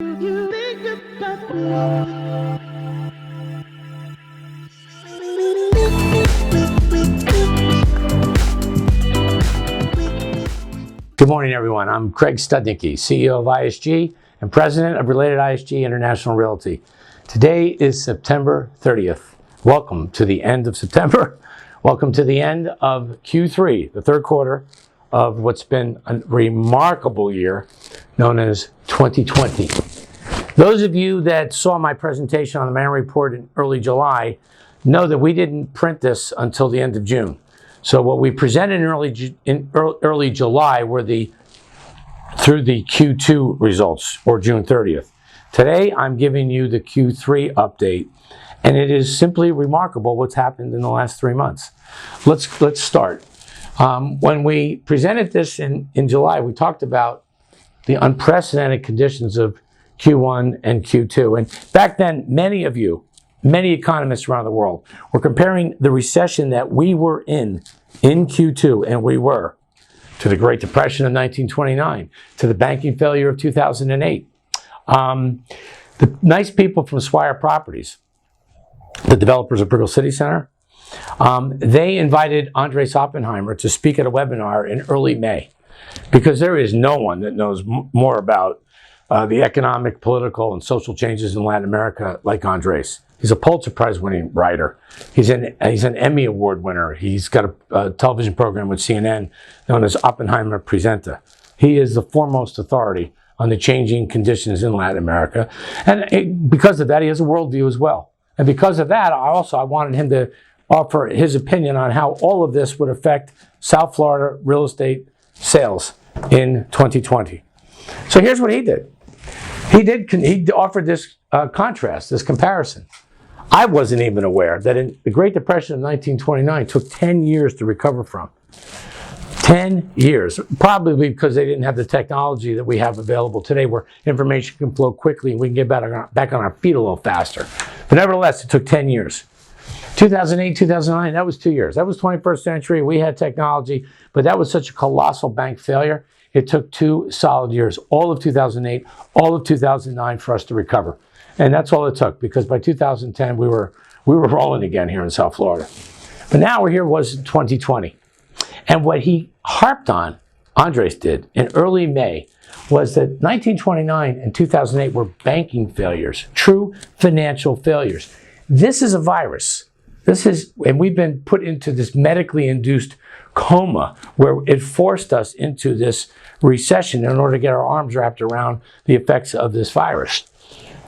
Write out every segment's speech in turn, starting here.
You think about me. Good morning, everyone. I'm Craig Studnicki, CEO of ISG and President of Related ISG International Realty. Today is September 30th. Welcome to the end of September. Welcome to the end of Q3, the third quarter of what's been a remarkable year known as 2020. Those of you that saw my presentation on the Manor Report in early July know that we didn't print this until the end of June. So what we presented in early July were through the Q2 results, or June 30th. Today, I'm giving you the Q3 update, and it is simply remarkable what's happened in the last 3 months. Let's start. When we presented this in July, we talked about the unprecedented conditions of Q1 and Q2. And back then, many economists around the world were comparing the recession that we were in Q2, and we were, to the Great Depression of 1929, to the banking failure of 2008. The nice people from Swire Properties, the developers of Brickell City Center, they invited Andres Oppenheimer to speak at a webinar in early May, because there is no one that knows more about the economic, political, and social changes in Latin America like Andres. He's a Pulitzer Prize winning writer. He's an Emmy Award winner. He's got a television program with CNN known as Oppenheimer Presenta. He is the foremost authority on the changing conditions in Latin America. And because of that, he has a worldview as well. And because of that, I wanted him to offer his opinion on how all of this would affect South Florida real estate sales in 2020. So here's what he did. He offered this contrast, this comparison. I wasn't even aware that in the Great Depression of 1929 took 10 years to recover from. 10 years, probably because they didn't have the technology that we have available today where information can flow quickly and we can get back on our feet a little faster. But nevertheless, it took 10 years. 2008, 2009, that was 2 years. That was 21st century. We had technology, but that was such a colossal bank failure. It took 2 solid years, all of 2008, all of 2009 for us to recover. And that's all it took, because by 2010, we were rolling again here in South Florida. But now we're here was 2020. And what he harped on, Andres did, in early May, was that 1929 and 2008 were banking failures, true financial failures. This is a virus. And we've been put into this medically induced coma where it forced us into this recession in order to get our arms wrapped around the effects of this virus.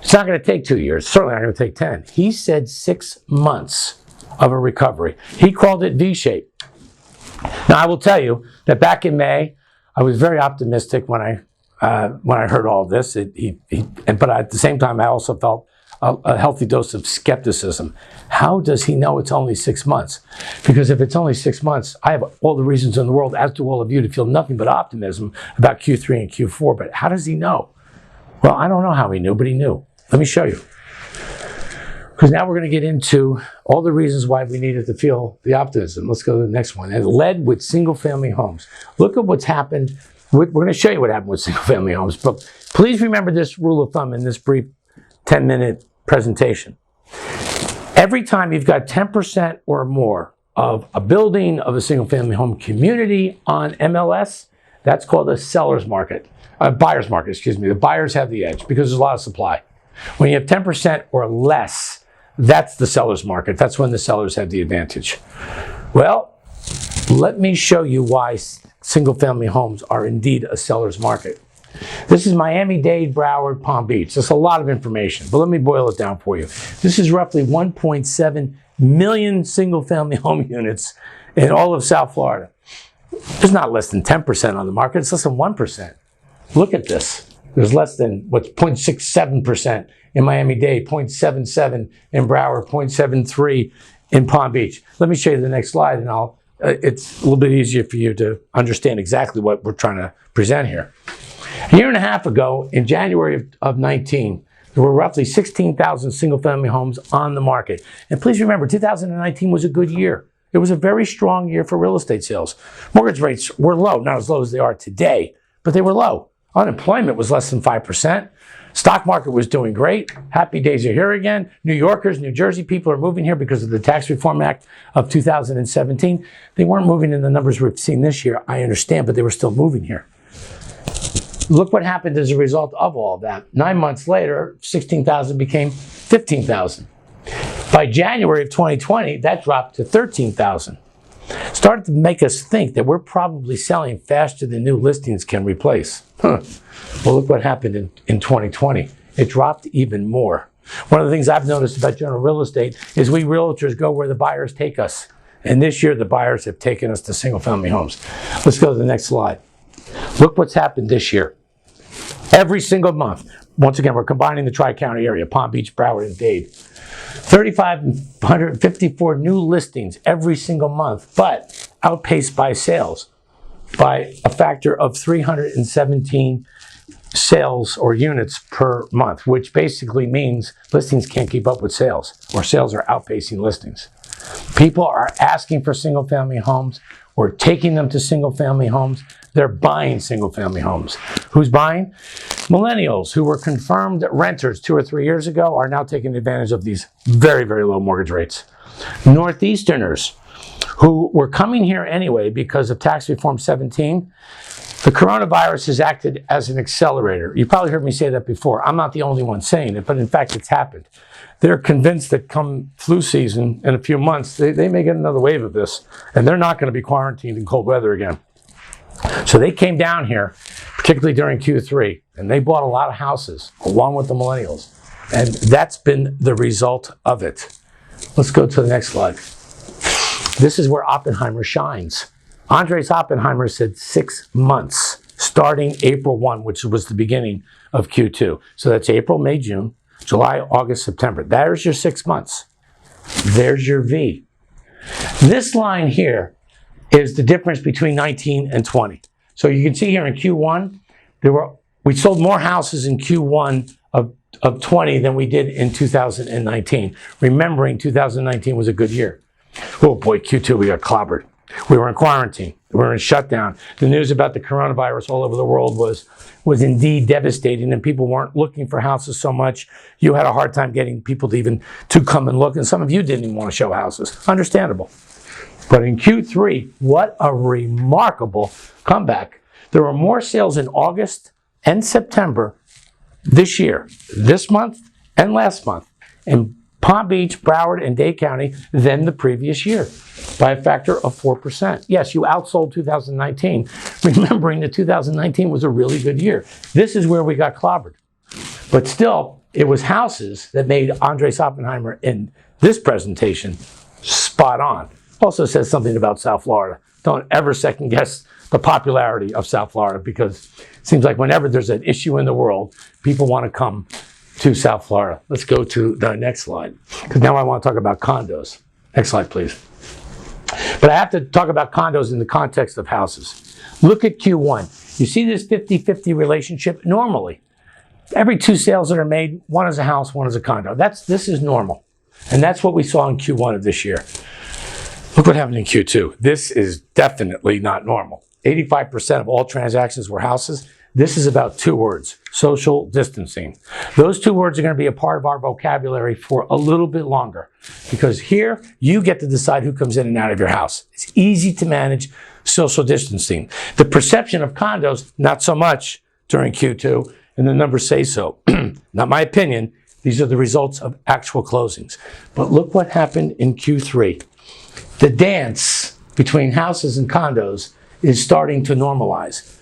It's not going to take 2 years, certainly not going to take 10. He said 6 months of a recovery. He called it V-shape. Now, I will tell you that back in May, I was very optimistic when I heard all of this. But at the same time, I also felt a healthy dose of skepticism. How does he know it's only 6 months? Because if it's only 6 months, I have all the reasons in the world, as do all of you, to feel nothing but optimism about Q3 and Q4. But how does he know? Well, I don't know how he knew, but he knew. Let me show you. Because now we're going to get into all the reasons why we needed to feel the optimism. Let's go to the next one. And led with single-family homes. Look at what's happened. We're going to show you what happened with single-family homes. But please remember this rule of thumb in this brief 10-minute presentation. Every time you've got 10% or more of a building of a single-family home community on MLS, that's called a seller's market. Buyer's market, excuse me. The buyers have the edge because there's a lot of supply. When you have 10% or less, that's the seller's market. That's when the sellers have the advantage. Well, let me show you why single-family homes are indeed a seller's market. This is Miami-Dade, Broward, Palm Beach. That's a lot of information, but let me boil it down for you. This is roughly 1.7 million single-family home units in all of South Florida. There's not less than 10% on the market. It's less than 1%. Look at this. There's less than 0.67% in Miami-Dade, 0.77 in Broward, 0.73 in Palm Beach. Let me show you the next slide, and it's a little bit easier for you to understand exactly what we're trying to present here. A year and a half ago, in January of 19, there were roughly 16,000 single-family homes on the market. And please remember, 2019 was a good year. It was a very strong year for real estate sales. Mortgage rates were low, not as low as they are today, but they were low. Unemployment was less than 5%. Stock market was doing great. Happy days are here again. New Yorkers, New Jersey people are moving here because of the Tax Reform Act of 2017. They weren't moving in the numbers we've seen this year, I understand, but they were still moving here. Look what happened as a result of all of that. 9 months later, 16,000 became 15,000. By January of 2020, that dropped to 13,000. Started to make us think that we're probably selling faster than new listings can replace. Well, look what happened in 2020. It dropped even more. One of the things I've noticed about general real estate is we realtors go where the buyers take us. And this year, the buyers have taken us to single-family homes. Let's go to the next slide. Look what's happened this year. Every single month, once again, we're combining the Tri-County area, Palm Beach, Broward, and Dade. 3,554 new listings every single month, but outpaced by sales by a factor of 317 sales or units per month, which basically means listings can't keep up with sales, or sales are outpacing listings. People are asking for single-family homes. We're taking them to single-family homes. They're buying single-family homes. Who's buying? Millennials who were confirmed renters 2 or 3 years ago are now taking advantage of these very, very low mortgage rates. Northeasterners who were coming here anyway because of Tax Reform 17, the coronavirus has acted as an accelerator. You probably heard me say that before. I'm not the only one saying it, but in fact, it's happened. They're convinced that come flu season in a few months, they may get another wave of this, and they're not going to be quarantined in cold weather again. So they came down here, particularly during Q3, and they bought a lot of houses along with the millennials. And that's been the result of it. Let's go to the next slide. This is where Oppenheimer shines. Andres Oppenheimer said 6 months, starting April 1, which was the beginning of Q2. So that's April, May, June, July, August, September. There's your 6 months. There's your V. This line here is the difference between 19 and 20. So you can see here in Q1, we sold more houses in Q1 of 20 than we did in 2019. Remembering 2019 was a good year. Oh boy, Q2 we got clobbered. We were in quarantine. We were in shutdown. The news about the coronavirus all over the world was indeed devastating, and people weren't looking for houses so much. You had a hard time getting people to come and look, and some of you didn't even want to show houses. Understandable. But in Q3, what a remarkable comeback. There were more sales in August and September this year, this month and last month, in Palm Beach, Broward, and Dade County than the previous year by a factor of 4%. Yes, you outsold 2019, remembering that 2019 was a really good year. This is where we got clobbered. But still, it was houses that made Andres Oppenheimer in this presentation spot on. Also says something about South Florida. Don't ever second guess the popularity of South Florida, because it seems like whenever there's an issue in the world, people want to come to South Florida. Let's go to the next slide, because now I want to talk about condos. Next slide, please. But I have to talk about condos in the context of houses. Look at Q1. You see this 50-50 relationship? Normally, every 2 sales that are made, one is a house, one is a condo. This is normal. And that's what we saw in Q1 of this year. Look what happened in Q2. This is definitely not normal. 85% of all transactions were houses. This is about 2 words: social distancing. Those 2 words are going to be a part of our vocabulary for a little bit longer, because here you get to decide who comes in and out of your house. It's easy to manage social distancing. The perception of condos, not so much during Q2, and the numbers say so. Not my opinion. These are the results of actual closings. But look what happened in Q3. The dance between houses and condos is starting to normalize.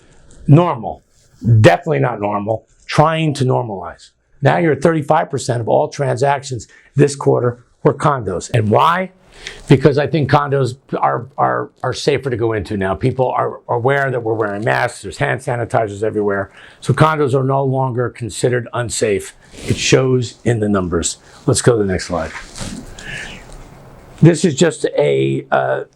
Normal. Definitely not normal. Trying to normalize. Now you're at 35% of all transactions this quarter were condos. And why? Because I think condos are safer to go into now. People are aware that we're wearing masks. There's hand sanitizers everywhere. So condos are no longer considered unsafe. It shows in the numbers. Let's go to the next slide. This is just the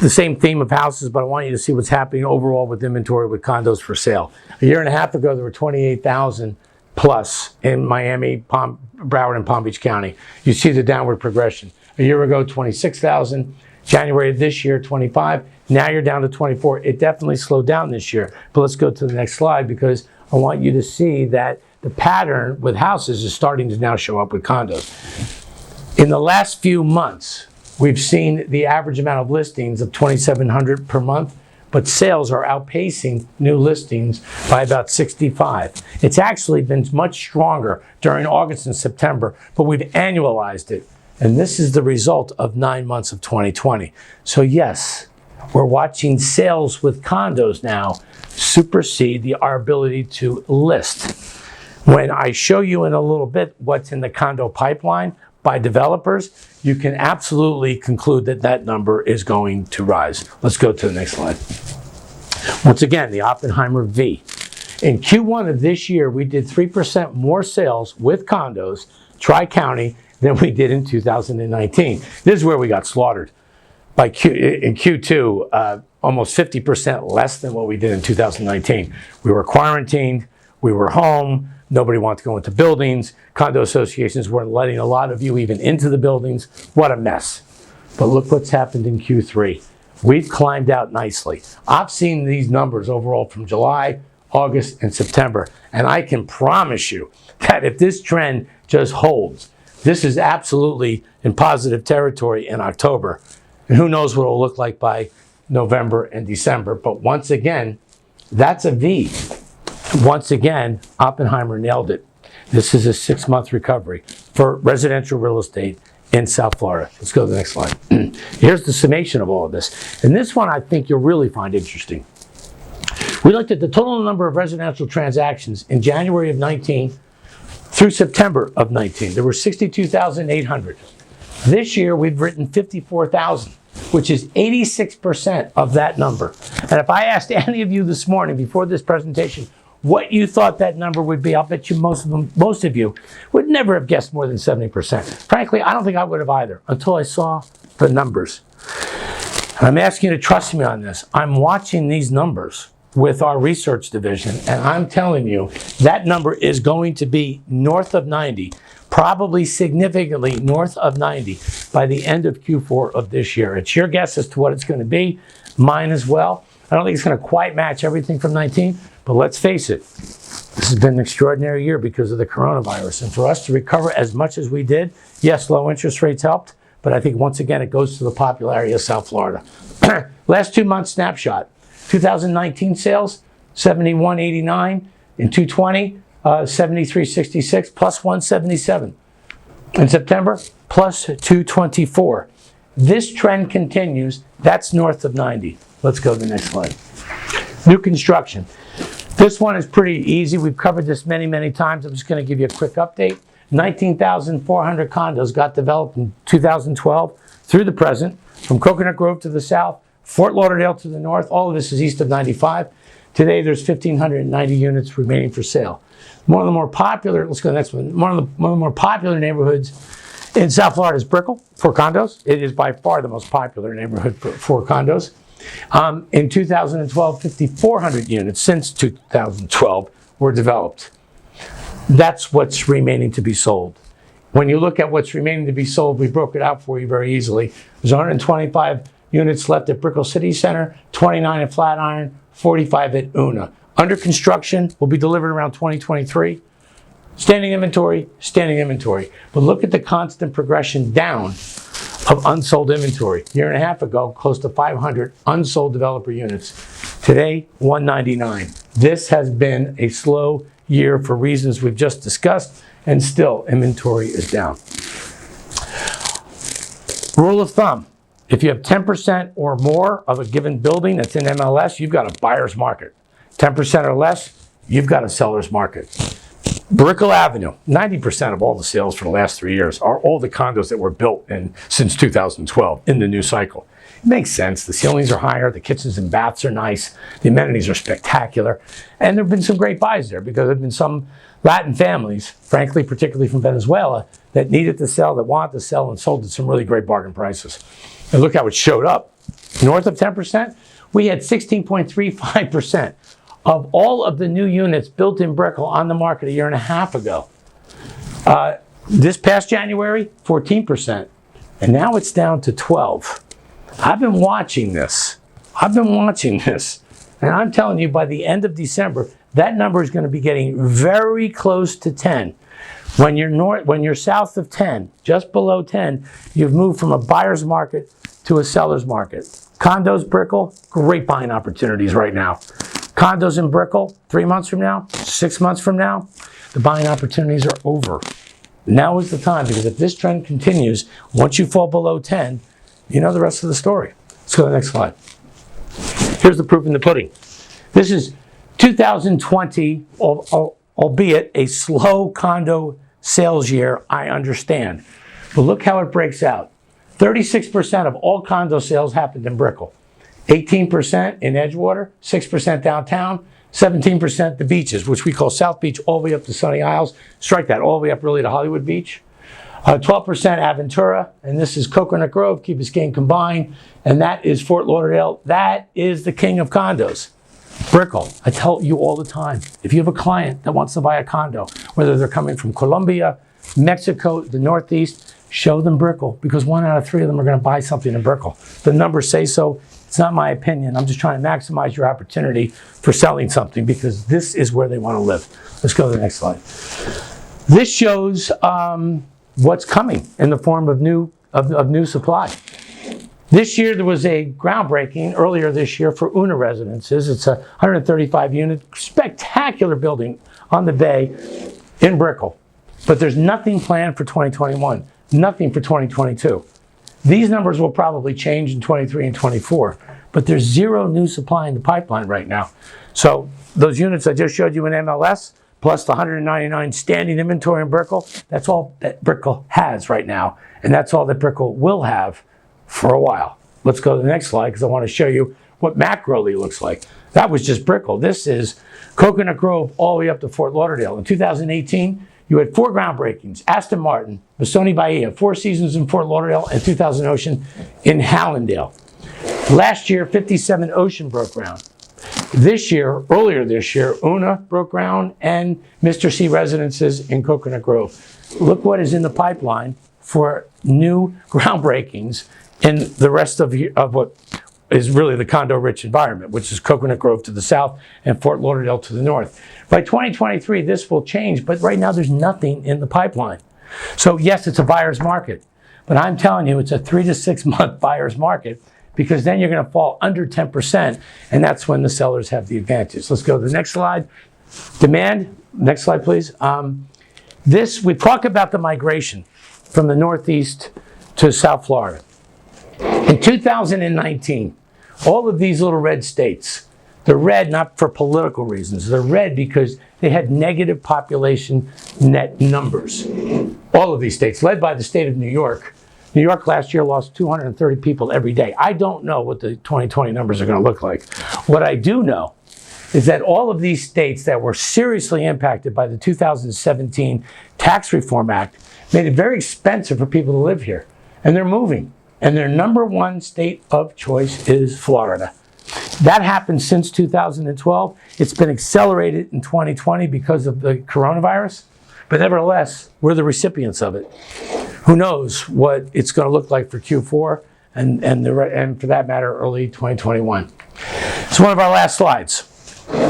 same theme of houses, but I want you to see what's happening overall with inventory with condos for sale. A year and a half ago, there were 28,000 plus in Miami, Broward, and Palm Beach County. You see the downward progression. A year ago, 26,000. January of this year, 25. Now you're down to 24. It definitely slowed down this year. But let's go to the next slide, because I want you to see that the pattern with houses is starting to now show up with condos. In the last few months, we've seen the average amount of listings of 2,700 per month, but sales are outpacing new listings by about 65. It's actually been much stronger during August and September, but we've annualized it. And this is the result of 9 months of 2020. So yes, we're watching sales with condos now supersede our ability to list. When I show you in a little bit what's in the condo pipeline by developers, you can absolutely conclude that that number is going to rise. Let's go to the next slide. Once again, the Oppenheimer V. In Q1 of this year, we did 3% more sales with condos, Tri-County, than we did in 2019. This is where we got slaughtered. In Q2, almost 50% less than what we did in 2019. We were quarantined, we were home, nobody wanted to go into buildings, condo associations weren't letting a lot of you even into the buildings. What a mess. But look what's happened in Q3. We've climbed out nicely. I've seen these numbers overall from July, August, and September, and I can promise you that if this trend just holds, this is absolutely in positive territory in October. And who knows what it'll look like by November and December. But once again, that's a V. Once again, Oppenheimer nailed it. This is a 6-month recovery for residential real estate in South Florida. Let's go to the next slide. Here's the summation of all of this. And this one I think you'll really find interesting. We looked at the total number of residential transactions in January of 19 through September of 19. There were 62,800. This year we've written 54,000, which is 86% of that number. And if I asked any of you this morning before this presentation what you thought that number would be, I'll bet you most of you would never have guessed more than 70%. Frankly, I don't think I would have either until I saw the numbers. And I'm asking you to trust me on this. I'm watching these numbers with our research division, and I'm telling you that number is going to be north of 90, probably significantly north of 90 by the end of Q4 of this year. It's your guess as to what it's going to be, mine as well. I don't think it's going to quite match everything from 19, but let's face it, this has been an extraordinary year because of the coronavirus. And for us to recover as much as we did, yes, low interest rates helped, but I think once again it goes to the popularity of South Florida. Last 2 months snapshot. 2019 sales, 71.89. In 2020, 73.66 plus 177. In September, plus 224. This trend continues. That's north of 90. Let's go to the next slide. New construction. This one is pretty easy. We've covered this many, many times. I'm just going to give you a quick update. 19,400 condos got developed in 2012 through the present, from Coconut Grove to the south, Fort Lauderdale to the north. All of this is east of 95. Today, there's 1,590 units remaining for sale. One of the more popular, let's go to the next one. One of the more popular neighborhoods in South Florida is Brickell for condos. It is by far the most popular neighborhood for condos. In 2012, 5,400 units since 2012 were developed. That's what's remaining to be sold. When you look at what's remaining to be sold, we broke it out for you very easily. There's 125 units left at Brickell City Center, 29 at Flatiron, 45 at Una. Under construction, will be delivered around 2023. Standing inventory. But look at the constant progression down of unsold inventory. A year and a half ago, close to 500 unsold developer units. Today, 199. This has been a slow year for reasons we've just discussed, and still inventory is down. Rule of thumb. If you have 10% or more of a given building that's in MLS, you've got a buyer's market. 10% or less, you've got a seller's market. Brickell Avenue, 90% of all the sales for the last 3 years are all the condos that were built since 2012 in the new cycle. It makes sense. The ceilings are higher, the kitchens and baths are nice, the amenities are spectacular, and there have been some great buys there because there have been some Latin families, frankly, particularly from Venezuela, that needed to sell, that wanted to sell, and sold at some really great bargain prices. And look how it showed up. North of 10%, we had 16.35% of all of the new units built in Brickell on the market a year and a half ago. This past January, 14%. And now it's down to 12. I've been watching this. And I'm telling you, by the end of December, that number is going to be getting very close to 10. When you're south of 10, just below 10, you've moved from a buyer's market to a seller's market. Condos, Brickell, great buying opportunities right now. Condos in Brickell, 3 months from now, 6 months from now, the buying opportunities are over. Now is the time, because if this trend continues, once you fall below 10, you know the rest of the story. Let's go to the next slide. Here's the proof in the pudding. This is 2020, albeit a slow condo sales year, I understand. But look how it breaks out. 36% of all condo sales happened in Brickell. 18% in Edgewater, 6% downtown, 17% the beaches, which we call South Beach, all the way up to Sunny Isles. Strike that, all the way up really to Hollywood Beach. 12% Aventura, and this is Coconut Grove, Key Biscayne combined, and that is Fort Lauderdale. That is the king of condos. Brickell, I tell you all the time, if you have a client that wants to buy a condo, whether they're coming from Colombia, Mexico, the Northeast, show them Brickell, because 1 out of 3 of them are going to buy something in Brickell. The numbers say so. It's not my opinion. I'm just trying to maximize your opportunity for selling something, because this is where they want to live. Let's go to the next slide. This shows what's coming in the form of new supply. This year there was a groundbreaking earlier this year for Una Residences. It's a 135 unit, spectacular building on the bay in Brickell. But there's nothing planned for 2021, nothing for 2022. These numbers will probably change in 23 and 24, but there's zero new supply in the pipeline right now. So those units I just showed you in MLS, plus the 199 standing inventory in Brickell, that's all that Brickell has right now. And that's all that Brickell will have for a while. Let's go to the next slide, because I want to show you what macroly looks like. That was just Brickell. This is Coconut Grove all the way up to Fort Lauderdale. In 2018, you had 4 groundbreakings: Aston Martin, Missoni Bahia, 4 Seasons in Fort Lauderdale, and 2000 Ocean in Hallandale. Last year, 57 Ocean broke ground. Earlier this year, Una broke ground and Mr. C Residences in Coconut Grove. Look what is in the pipeline for new groundbreakings in the rest of what is really the condo-rich environment, which is Coconut Grove to the south and Fort Lauderdale to the north. By 2023, this will change, but right now there's nothing in the pipeline. So yes, it's a buyer's market, but I'm telling you, it's a 3 to 6 month buyer's market, because then you're going to fall under 10%, and that's when the sellers have the advantage. Let's go to the next slide. Demand, next slide, please. We talk about the migration from the Northeast to South Florida. In 2019, all of these little red states, they're red not for political reasons, they're red because they had negative population net numbers. All of these states, led by the state of New York. New York last year lost 230 people every day. I don't know what the 2020 numbers are going to look like. What I do know is that all of these states that were seriously impacted by the 2017 Tax Reform Act made it very expensive for people to live here. And they're moving. And their number 1 state of choice is Florida. That happened since 2012. It's been accelerated in 2020 because of the coronavirus. But nevertheless, we're the recipients of it. Who knows what it's going to look like for Q4 and for that matter, early 2021. It's one of our last slides.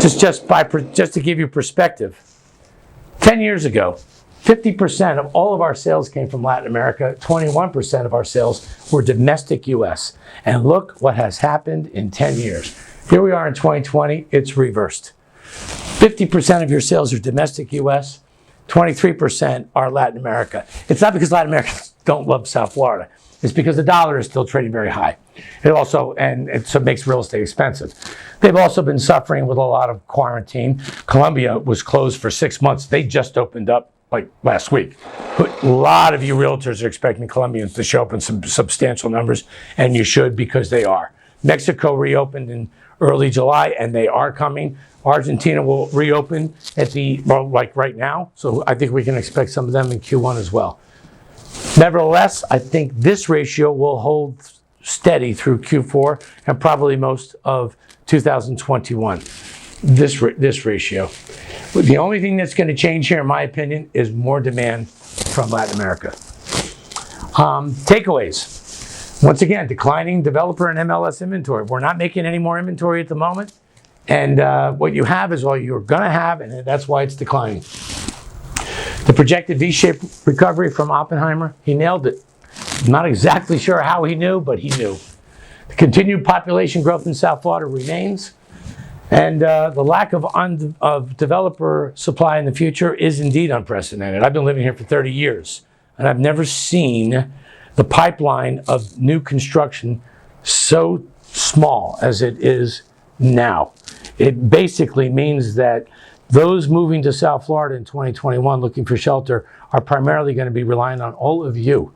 Just to give you perspective. 10 years ago, 50% of all of our sales came from Latin America. 21% of our sales were domestic US. And look what has happened in 10 years. Here we are in 2020, it's reversed. 50% of your sales are domestic US, 23% are Latin America. It's not because Latin Americans don't love South Florida. It's because the dollar is still trading very high. So it makes real estate expensive. They've also been suffering with a lot of quarantine. Colombia was closed for 6 months. They just opened up like last week. But a lot of you realtors are expecting Colombians to show up in some substantial numbers, and you should, because they are. Mexico reopened in early July, and they are coming. Argentina will reopen like right now. So I think we can expect some of them in Q1 as well. Nevertheless, I think this ratio will hold steady through Q4 and probably most of 2021. This ratio. The only thing that's going to change here, in my opinion, is more demand from Latin America. Takeaways. Once again, declining developer and MLS inventory. We're not making any more inventory at the moment, And what you have is all you're going to have, and that's why it's declining. The projected V-shaped recovery from Oppenheimer, he nailed it. Not exactly sure how he knew, but he knew. The continued population growth in South Florida remains, and the lack of developer supply in the future is indeed unprecedented. I've been living here for 30 years, and I've never seen the pipeline of new construction so small as it is now. It basically means that those moving to South Florida in 2021 looking for shelter are primarily going to be relying on all of you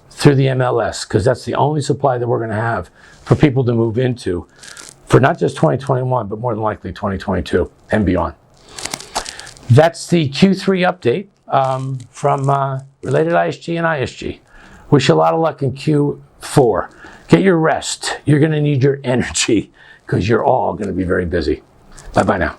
through the MLS, because that's the only supply that we're going to have for people to move into for not just 2021, but more than likely 2022 and beyond. That's the Q3 update from Related ISG and ISG. Wish you a lot of luck in Q4. Get your rest. You're going to need your energy because you're all going to be very busy. Bye-bye now.